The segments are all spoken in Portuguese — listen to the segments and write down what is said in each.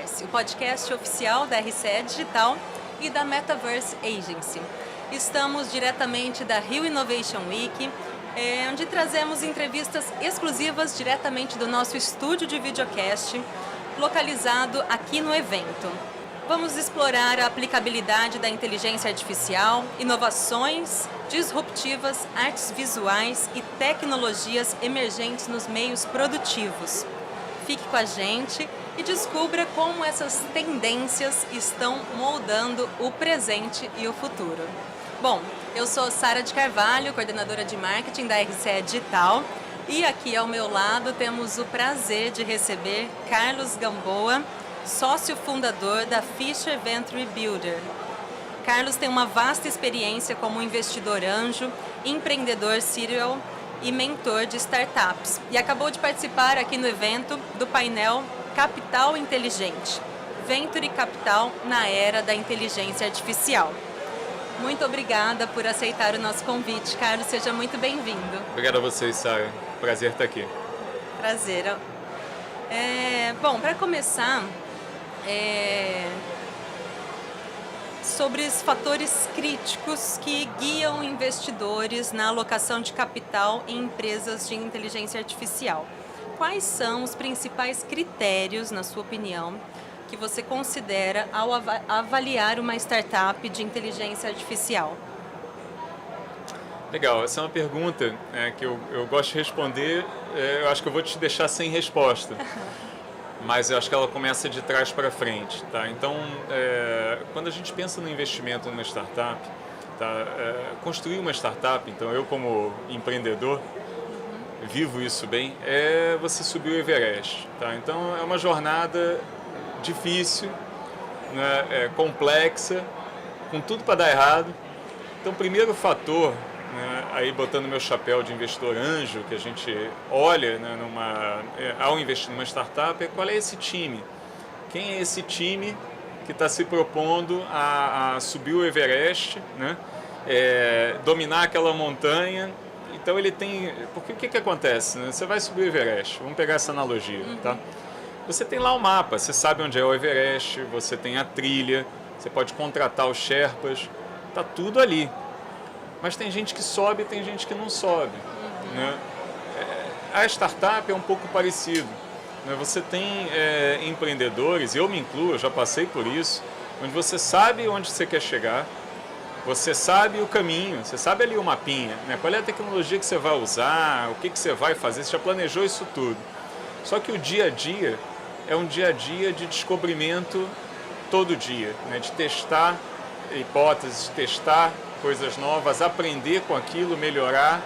Metaverse, o podcast oficial da RCE Digital e da Metaverse Agency. Estamos diretamente da Rio Innovation Week, onde trazemos entrevistas exclusivas diretamente do nosso estúdio de videocast, localizado aqui no evento. Vamos explorar a aplicabilidade da inteligência artificial, inovações disruptivas, artes visuais e tecnologias emergentes nos meios produtivos. Fique com a gente e descubra como essas tendências estão moldando o presente e o futuro. Bom, eu sou Sara de Carvalho, coordenadora de marketing da RCE Digital, e aqui ao meu lado temos o prazer de receber Carlos Gamboa, sócio fundador da Fisher Venture Builder. Carlos tem uma vasta experiência como investidor anjo, empreendedor serial e mentor de startups, e acabou de participar aqui no evento do painel Capital Inteligente, Venture Capital na Era da Inteligência Artificial. Muito obrigada por aceitar o nosso convite, Carlos. Seja muito bem-vindo. Obrigado a vocês, Sara. Prazer estar aqui. Prazer. Bom, para começar, sobre os fatores críticos que guiam investidores na alocação de capital em empresas de inteligência artificial. Quais são os principais critérios, na sua opinião, que você considera ao avaliar uma startup de inteligência artificial? Legal, essa é uma pergunta que eu gosto de responder. Eu acho que eu vou te deixar sem resposta, mas eu acho que ela começa de trás para frente. Tá? Então, quando a gente pensa no investimento numa startup, tá? Construir uma startup, então eu como empreendedor, vivo isso bem, é você subir o Everest. Tá? Então, é uma jornada difícil, né, complexa, com tudo para dar errado. Então, o primeiro fator, né, aí botando meu chapéu de investidor anjo, que a gente olha, né, ao investir numa startup, é qual é esse time? Quem é esse time que está se propondo a subir o Everest, né, dominar aquela montanha? Então, ele tem... Porque o que acontece? Né? Você vai subir o Everest, vamos pegar essa analogia, tá? Você tem lá o mapa, você sabe onde é o Everest, você tem a trilha, você pode contratar os Sherpas, está tudo ali. Mas tem gente que sobe e tem gente que não sobe. Né? A startup é um pouco parecido. Né? Você tem empreendedores, eu me incluo, eu já passei por isso, onde você sabe onde você quer chegar, você sabe o caminho, você sabe ali o mapinha, né? Qual é a tecnologia que você vai usar, o que você vai fazer, você já planejou isso tudo. Só que o dia a dia é um dia a dia de descobrimento todo dia, né? De testar hipóteses, de testar coisas novas, aprender com aquilo, melhorar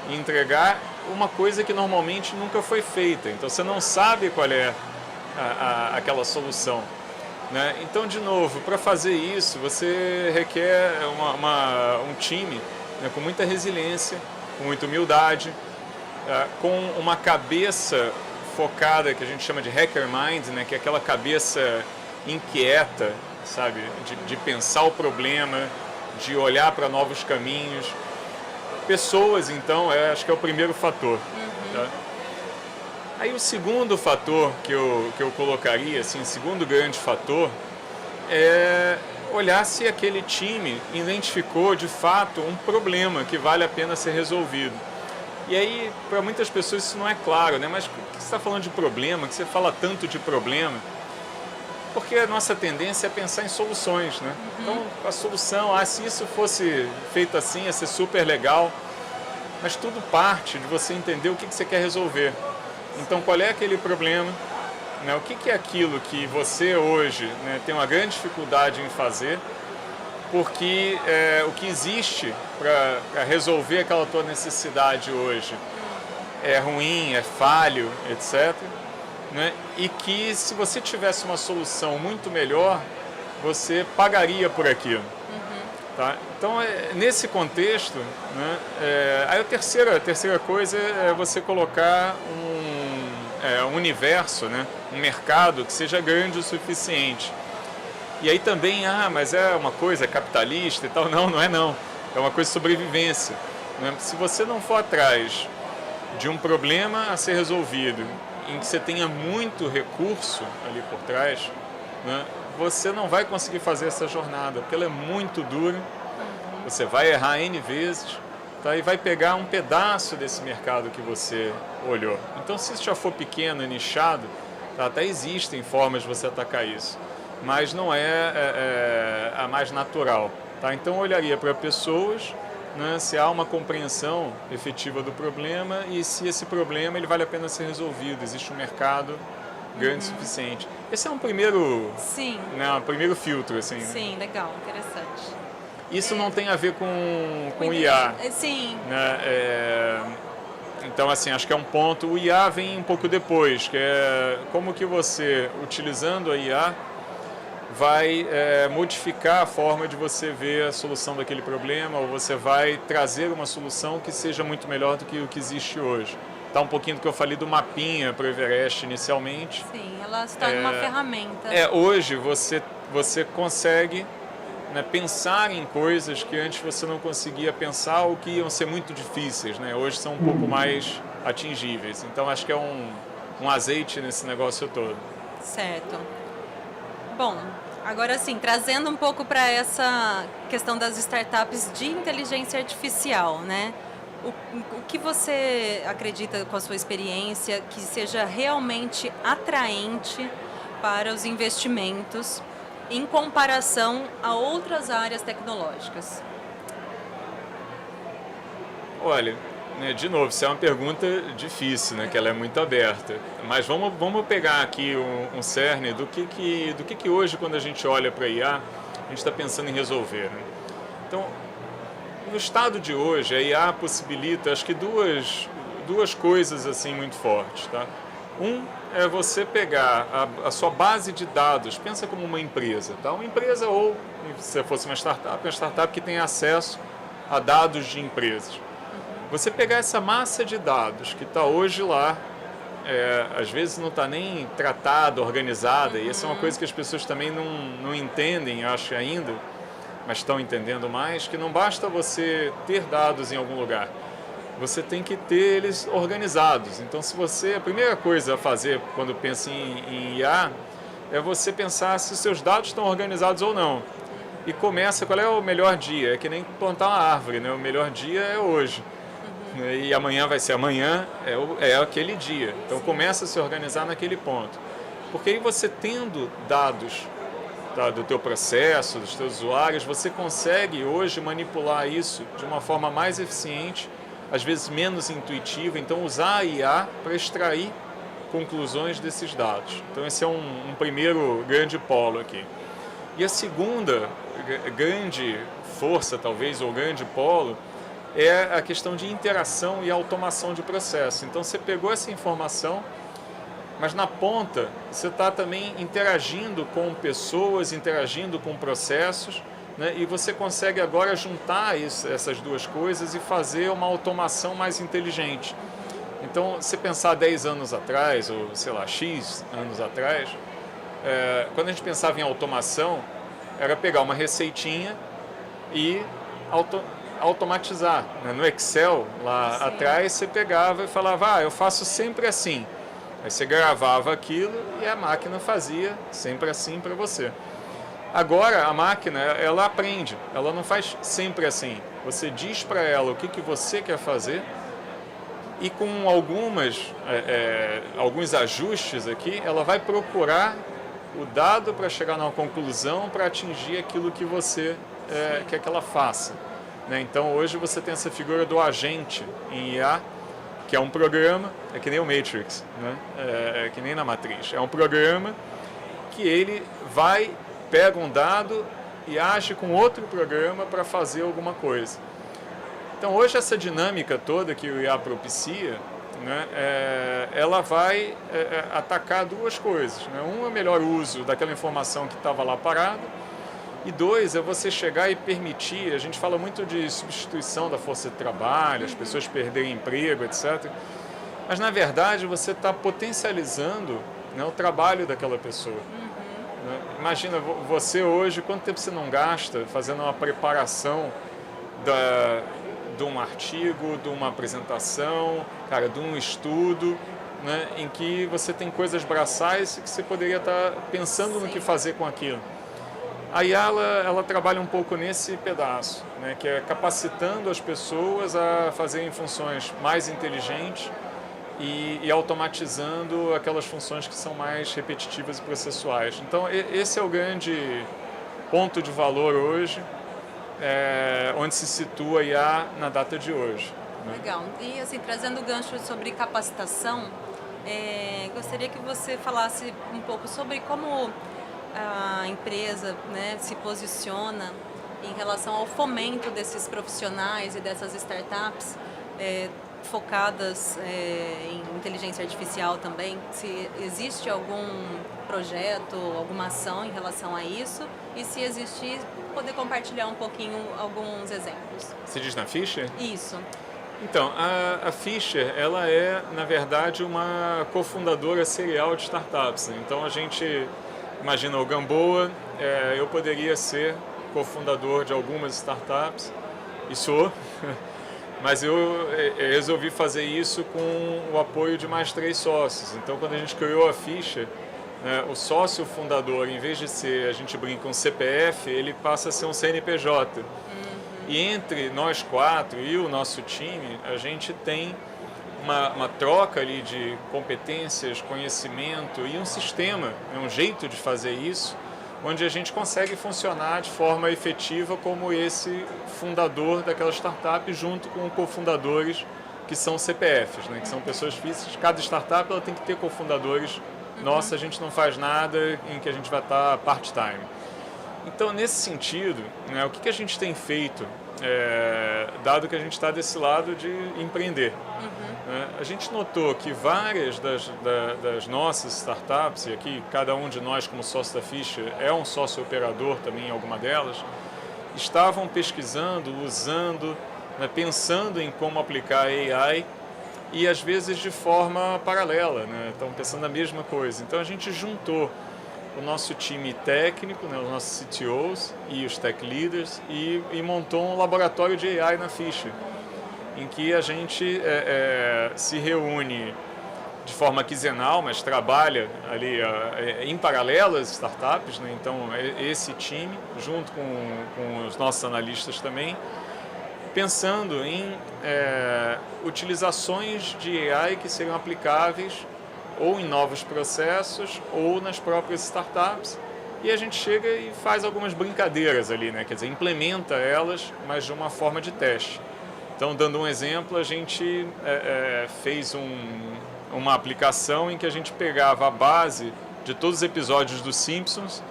e entregar uma coisa que normalmente nunca foi feita. Então você não sabe qual é aquela solução. Né? Então, de novo, para fazer isso, você requer um time, né, com muita resiliência, com muita humildade, com uma cabeça focada, que a gente chama de hacker mind, né, que é aquela cabeça inquieta, sabe, de pensar o problema, de olhar para novos caminhos. Pessoas, então, acho que é o primeiro fator. Tá? Aí o segundo fator que eu colocaria, assim, o segundo grande fator, é olhar se aquele time identificou de fato um problema que vale a pena ser resolvido. E aí, para muitas pessoas isso não é claro, né? Mas por que você está falando de problema, que você fala tanto de problema? Porque a nossa tendência é pensar em soluções, né? Então, a solução, se isso fosse feito assim, ia ser super legal, mas tudo parte de você entender o que você quer resolver. Então, qual é aquele problema? Né? O que é aquilo que você hoje, né, tem uma grande dificuldade em fazer, porque o que existe para resolver aquela tua necessidade hoje é ruim, é falho, etc. Né? E que se você tivesse uma solução muito melhor, você pagaria por aquilo. Tá? Então, nesse contexto, né, aí a terceira coisa é você colocar um universo, né, um mercado que seja grande o suficiente. E aí também, mas é uma coisa capitalista e tal. Não é não. É uma coisa de sobrevivência. Né? Se você não for atrás de um problema a ser resolvido, em que você tenha muito recurso ali por trás, né, você não vai conseguir fazer essa jornada, porque ela é muito dura, você vai errar N vezes, tá, e vai pegar um pedaço desse mercado que você olhou. Então, se isso já for pequeno e nichado, tá, até existem formas de você atacar isso, mas não é a mais natural. Tá? Então, eu olharia para pessoas, né, se há uma compreensão efetiva do problema e se esse problema ele vale a pena ser resolvido, existe um mercado grande o suficiente. Esse é um primeiro, Sim. Né, um primeiro filtro. Assim, Sim, né? legal, interessante. Isso não tem a ver com IA. Sim. Né? Então, assim, acho que é um ponto. O IA vem um pouco depois, que é como que você, utilizando a IA, vai modificar a forma de você ver a solução daquele problema, ou você vai trazer uma solução que seja muito melhor do que o que existe hoje. Tá um pouquinho do que eu falei do mapinha para o Everest inicialmente. Sim, ela se torna uma ferramenta. Hoje você consegue, né, pensar em coisas que antes você não conseguia pensar ou que iam ser muito difíceis, né? Hoje são um pouco mais atingíveis. Então acho que é um azeite nesse negócio todo. Certo. Bom, agora sim, trazendo um pouco para essa questão das startups de inteligência artificial, né? O que você acredita, com a sua experiência, que seja realmente atraente para os investimentos em comparação a outras áreas tecnológicas? Olha, né, de novo, isso é uma pergunta difícil, né, que ela é muito aberta. Mas vamos pegar aqui um cerne do que hoje, quando a gente olha para a IA, a gente está pensando em resolver. Né? Então, no estado de hoje, a IA possibilita, acho que duas coisas assim muito fortes. Tá? É você pegar a sua base de dados, pensa como uma empresa. Tá? Uma empresa ou, se fosse uma startup que tem acesso a dados de empresas. Você pegar essa massa de dados que está hoje lá, às vezes não está nem tratada, organizada, e essa é uma coisa que as pessoas também não entendem, acho ainda, mas estão entendendo mais, que não basta você ter dados em algum lugar, você tem que ter eles organizados. Então, a primeira coisa a fazer quando pensa em IA é você pensar se os seus dados estão organizados ou não. E começa, qual é o melhor dia? É que nem plantar uma árvore, né? O melhor dia é hoje. E amanhã vai ser amanhã, é aquele dia. Então começa a se organizar naquele ponto. Porque aí você tendo dados, tá, do teu processo, dos teus usuários, você consegue hoje manipular isso de uma forma mais eficiente, às vezes menos intuitiva, então usar a IA para extrair conclusões desses dados. Então esse é um primeiro grande polo aqui. E a segunda grande força, talvez, ou grande polo, é a questão de interação e automação de processo. Então você pegou essa informação, mas na ponta você está também interagindo com pessoas, interagindo com processos, né? E você consegue agora juntar essas duas coisas e fazer uma automação mais inteligente. Então, se pensar 10 anos atrás, ou sei lá, X anos atrás, quando a gente pensava em automação, era pegar uma receitinha e automatizar. Né? No Excel, lá atrás, você pegava e falava, eu faço sempre assim. Aí você gravava aquilo e a máquina fazia sempre assim para você. Agora, a máquina, ela aprende, ela não faz sempre assim. Você diz para ela o que você quer fazer e com alguns ajustes aqui, ela vai procurar o dado para chegar numa conclusão para atingir aquilo que você quer que ela faça. Né? Então, hoje você tem essa figura do agente em IA, que é um programa, é que nem o Matrix, né? É que nem na Matrix. É um programa que ele pega um dado e age com outro programa para fazer alguma coisa. Então, hoje essa dinâmica toda que o IA propicia, né, ela vai atacar duas coisas. Né? Um é o melhor uso daquela informação que estava lá parada, e dois, é você chegar e permitir, a gente fala muito de substituição da força de trabalho, as pessoas perderem emprego, etc. Mas, na verdade, você está potencializando, né, o trabalho daquela pessoa. Né? Imagina, você hoje, quanto tempo você não gasta fazendo uma preparação de um artigo, de uma apresentação, de um estudo, né, em que você tem coisas braçais que você poderia estar pensando no que fazer com aquilo. A IA, ela trabalha um pouco nesse pedaço, né, que é capacitando as pessoas a fazerem funções mais inteligentes e automatizando aquelas funções que são mais repetitivas e processuais. Então, esse é o grande ponto de valor hoje, onde se situa a IA na data de hoje. Né? Legal. E assim, trazendo o gancho sobre capacitação, gostaria que você falasse um pouco sobre como a empresa, né, se posiciona em relação ao fomento desses profissionais e dessas startups focadas em inteligência artificial também. Se existe algum projeto, alguma ação em relação a isso, e se existir, poder compartilhar um pouquinho alguns exemplos. Você diz na Fischer? Isso. Então, a Fischer, ela é, na verdade, uma cofundadora serial de startups. Então, a gente imagina o Gamboa, eu poderia ser cofundador de algumas startups, e sou, mas eu resolvi fazer isso com o apoio de mais 3 sócios. Então, quando a gente criou a Fischer, o sócio fundador, em vez de ser, a gente brinca, um CPF, ele passa a ser um CNPJ. E entre nós 4 e o nosso time, a gente tem uma troca ali de competências, conhecimento e um sistema, um jeito de fazer isso, onde a gente consegue funcionar de forma efetiva como esse fundador daquela startup, junto com cofundadores que são CPFs, né, que são pessoas físicas. Cada startup ela tem que ter cofundadores. Nossa, a gente não faz nada em que a gente vai estar part-time. Então, nesse sentido, né, o que a gente tem feito, dado que a gente está desse lado de empreender? Né, a gente notou que várias das nossas startups, e aqui cada um de nós como sócio da Fischer é um sócio operador também em alguma delas, estavam pesquisando, usando, né, pensando em como aplicar a AI e às vezes de forma paralela, né, estão pensando a mesma coisa. Então, a gente juntou o nosso time técnico, né, os nossos CTOs e os tech leaders, e montou um laboratório de AI na Fischer, em que a gente se reúne de forma quinzenal, mas trabalha ali em paralelo às startups, né? Então, esse time, junto com os nossos analistas também, pensando em utilizações de AI que seriam aplicáveis ou em novos processos, ou nas próprias startups, e a gente chega e faz algumas brincadeiras ali, né? Quer dizer, implementa elas, mas de uma forma de teste. Então, dando um exemplo, a gente fez uma aplicação em que a gente pegava a base de todos os episódios dos Simpsons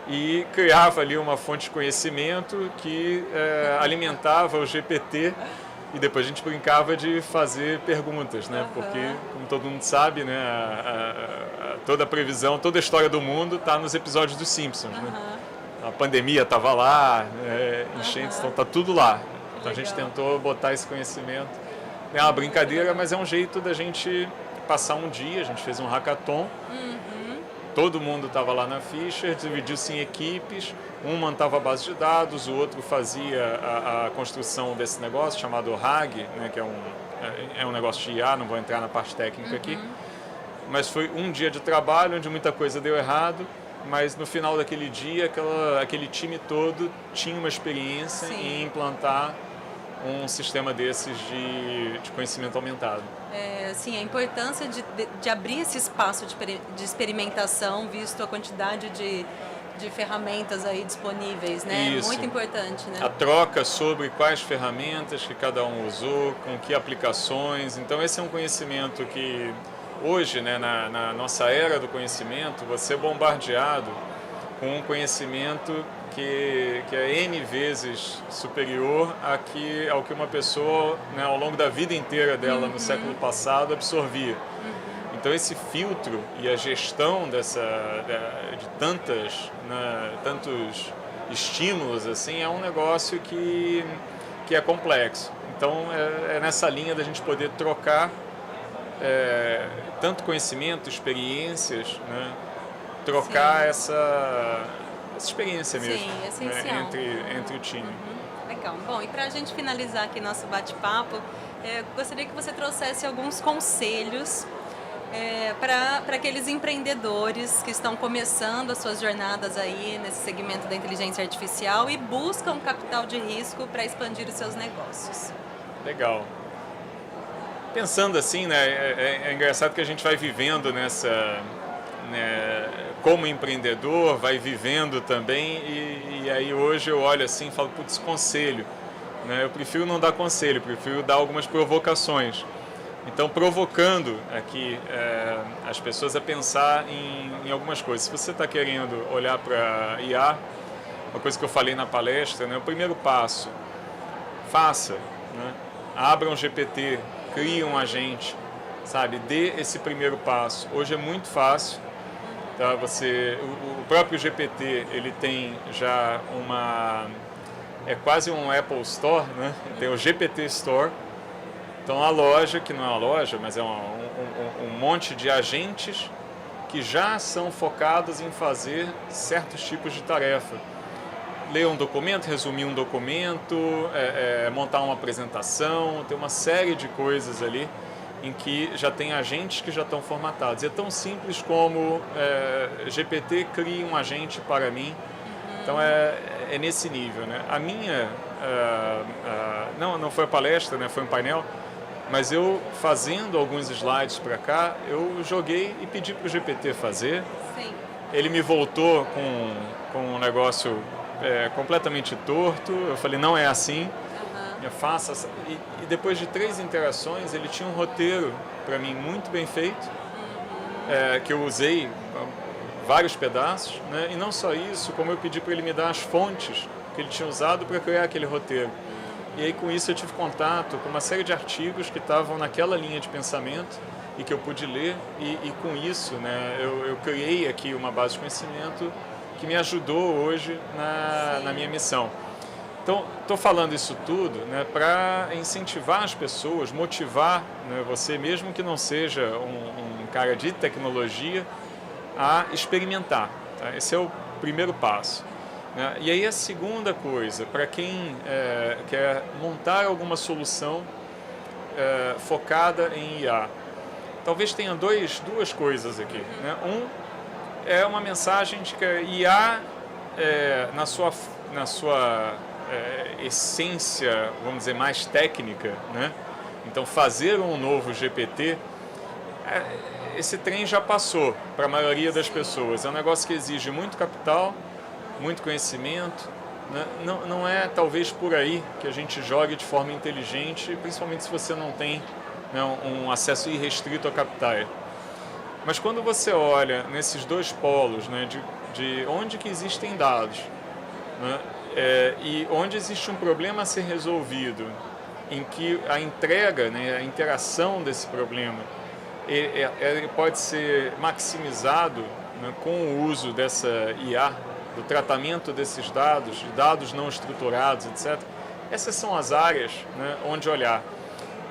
e criava ali uma fonte de conhecimento que alimentava o GPT. E depois a gente brincava de fazer perguntas, né? Porque, como todo mundo sabe, né, toda a previsão, toda a história do mundo está nos episódios dos Simpsons. Né? A pandemia estava lá, enchentes, então está tudo lá. Então a gente tentou botar esse conhecimento. É uma brincadeira, mas é um jeito da gente passar um dia. A gente fez um hackathon. Todo mundo estava lá na Fischer, dividiu-se em equipes, um montava a base de dados, o outro fazia a construção desse negócio chamado RAG, né, que é um negócio de IA, não vou entrar na parte técnica aqui, mas foi um dia de trabalho onde muita coisa deu errado, mas no final daquele dia aquele time todo tinha uma experiência em implantar um sistema desses de conhecimento aumentado. Sim, a importância de abrir esse espaço de experimentação, visto a quantidade de ferramentas aí disponíveis, né? Isso. Muito importante, né? A troca sobre quais ferramentas que cada um usou, com que aplicações. Então, esse é um conhecimento que hoje, né, na nossa era do conhecimento, você é bombardeado com um conhecimento que é N vezes superior ao que uma pessoa, né, ao longo da vida inteira dela no século passado absorvia. Então, esse filtro e a gestão de tantos estímulos assim, é um negócio que é complexo. Então, é nessa linha da gente poder trocar tanto conhecimento, experiências, né, trocar essa experiência mesmo. Sim, essencial. Né, entre o time. Legal. Bom, e para a gente finalizar aqui nosso bate-papo, gostaria que você trouxesse alguns conselhos para aqueles empreendedores que estão começando as suas jornadas aí nesse segmento da inteligência artificial e buscam capital de risco para expandir os seus negócios. Legal. Pensando assim, né, é engraçado que a gente vai vivendo nessa, né, como empreendedor, vai vivendo também e aí hoje eu olho assim e falo, putz, conselho. Né, eu prefiro não dar conselho, prefiro dar algumas provocações. Então, provocando aqui as pessoas a pensar em algumas coisas. Se você está querendo olhar para IA, uma coisa que eu falei na palestra, né, o primeiro passo, faça, né, abra um GPT, crie um agente, sabe, dê esse primeiro passo. Hoje é muito fácil, tá? O próprio GPT, ele tem já é quase um Apple Store, né? Tem o GPT Store. Então a loja, que não é uma loja, mas é um monte de agentes que já são focados em fazer certos tipos de tarefa. Ler um documento, resumir um documento, montar uma apresentação, tem uma série de coisas ali em que já tem agentes que já estão formatados. É tão simples como GPT cria um agente para mim. Então é nesse nível, né? A minha, não foi a palestra, né? Foi um painel, mas eu fazendo alguns slides para cá, eu joguei e pedi para o GPT fazer. Sim. Ele me voltou com um negócio completamente torto. Eu falei, não é assim. Faça. E depois de 3 interações, ele tinha um roteiro para mim muito bem feito, que eu usei vários pedaços, né? E não só isso, como eu pedi para ele me dar as fontes que ele tinha usado para criar aquele roteiro. E aí com isso eu tive contato com uma série de artigos que estavam naquela linha de pensamento e que eu pude ler e com isso, né, eu criei aqui uma base de conhecimento que me ajudou hoje na minha missão. Então, estou falando isso tudo, né, para incentivar as pessoas, motivar, né, você, mesmo que não seja um cara de tecnologia, a experimentar. Tá? Esse é o primeiro passo. Né? E aí a segunda coisa, para quem quer montar alguma solução focada em IA, talvez tenha duas coisas aqui. Né? É uma mensagem de que a IA, na sua essência, vamos dizer, mais técnica, né? Então fazer um novo GPT, esse trem já passou para a maioria das pessoas. É um negócio que exige muito capital, muito conhecimento. Né? Não é talvez por aí que a gente jogue de forma inteligente, principalmente se você não tem, né, um acesso irrestrito a capitais. Mas quando você olha nesses dois polos, né, de onde que existem dados, né, e onde existe um problema a ser resolvido, em que a entrega, né, a interação desse problema, ele pode ser maximizado, né, com o uso dessa IA, do tratamento desses dados, de dados não estruturados, etc. Essas são as áreas, né, onde olhar.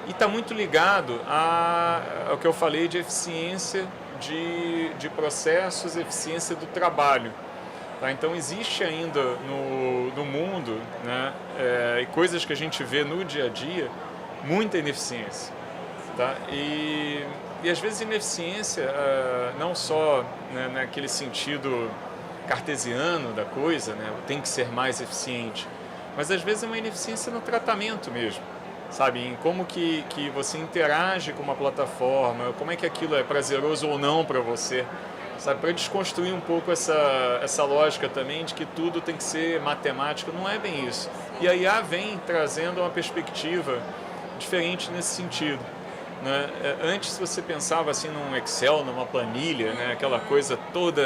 E está muito ligado ao que eu falei de eficiência de processos, eficiência do trabalho. Tá? Então existe ainda no mundo, né, e coisas que a gente vê no dia a dia, muita ineficiência. Tá? E às vezes ineficiência, não só, né, naquele sentido cartesiano da coisa, né, tem que ser mais eficiente, mas às vezes é uma ineficiência no tratamento mesmo, sabe, em como que você interage com uma plataforma, como é que aquilo é prazeroso ou não para você, sabe, para desconstruir um pouco essa lógica também de que tudo tem que ser matemático. Não é bem isso. E a IA vem trazendo uma perspectiva diferente nesse sentido. Né? Antes você pensava assim num Excel, numa planilha, né? Aquela coisa toda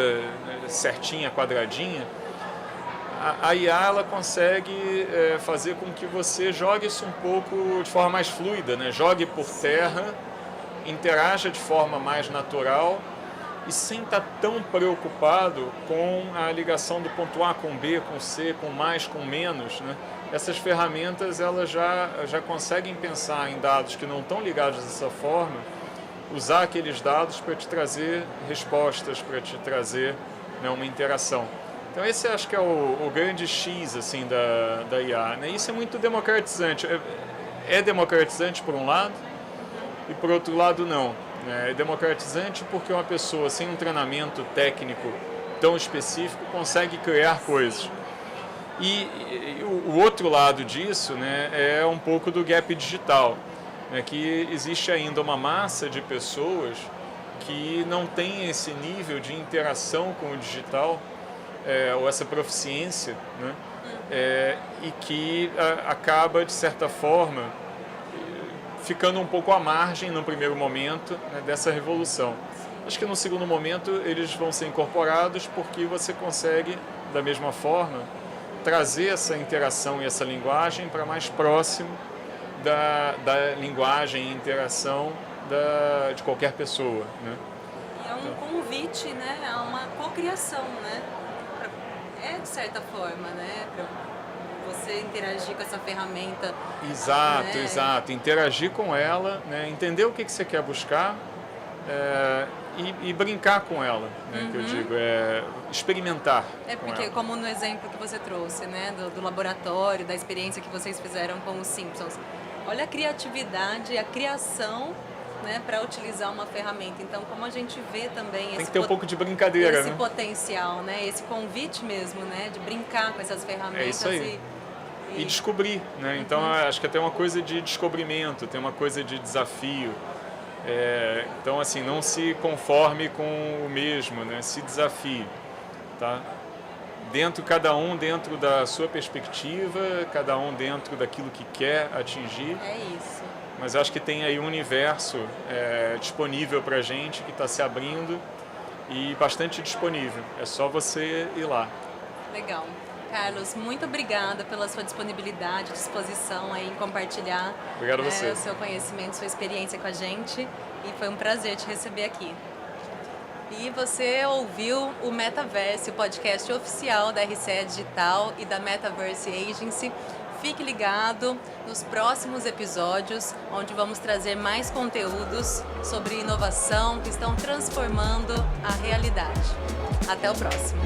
certinha, quadradinha. A IA ela consegue fazer com que você jogue isso um pouco de forma mais fluida, né? Jogue por terra, interaja de forma mais natural e sem estar tão preocupado com a ligação do ponto A com B, com C, com mais, com menos, né? Essas ferramentas elas já conseguem pensar em dados que não estão ligados dessa forma, usar aqueles dados para te trazer respostas, para te trazer, né, uma interação. Então esse acho que é o grande X assim, da IA. Né? Isso é muito democratizante. É democratizante por um lado e por outro lado não. né? É democratizante porque uma pessoa sem um treinamento técnico tão específico consegue criar coisas. E o outro lado disso, né, é um pouco do gap digital, né, que existe ainda uma massa de pessoas que não tem esse nível de interação com o digital, ou essa proficiência, né, e que acaba, de certa forma, ficando um pouco à margem, no primeiro momento, né, dessa revolução. Acho que no segundo momento eles vão ser incorporados porque você consegue, da mesma forma, trazer essa interação e essa linguagem para mais próximo da linguagem e interação de qualquer pessoa, né? E é um convite, né, a uma cocriação, né? De certa forma, né? Para você interagir com essa ferramenta. Exato, né? Exato. Interagir com ela, né? Entender o que você quer buscar e brincar com ela, né? Que eu digo, experimentar. Porque, como no exemplo que você trouxe, né? Do laboratório, da experiência que vocês fizeram com os Simpsons. Olha a criatividade e a criação, né, para utilizar uma ferramenta. Então, como a gente vê também tem que ter um pouco de brincadeira, esse né? potencial, né, esse convite mesmo, né, de brincar com essas ferramentas. É isso aí. E descobrir, né? Então, acho que até uma coisa de descobrimento, tem uma coisa de desafio. Então, assim, não se conforme com o mesmo, né? Se desafie, tá? Cada um dentro da sua perspectiva, cada um dentro daquilo que quer atingir. É isso. Mas acho que tem aí um universo disponível para a gente, que está se abrindo e bastante disponível. É só você ir lá. Legal. Carlos, muito obrigada pela sua disponibilidade, disposição aí em compartilhar Obrigado a você. O seu conhecimento, sua experiência com a gente. E foi um prazer te receber aqui. E você ouviu o Metaverse, o podcast oficial da RCE Digital e da Metaverse Agency. Fique ligado nos próximos episódios, onde vamos trazer mais conteúdos sobre inovação que estão transformando a realidade. Até o próximo!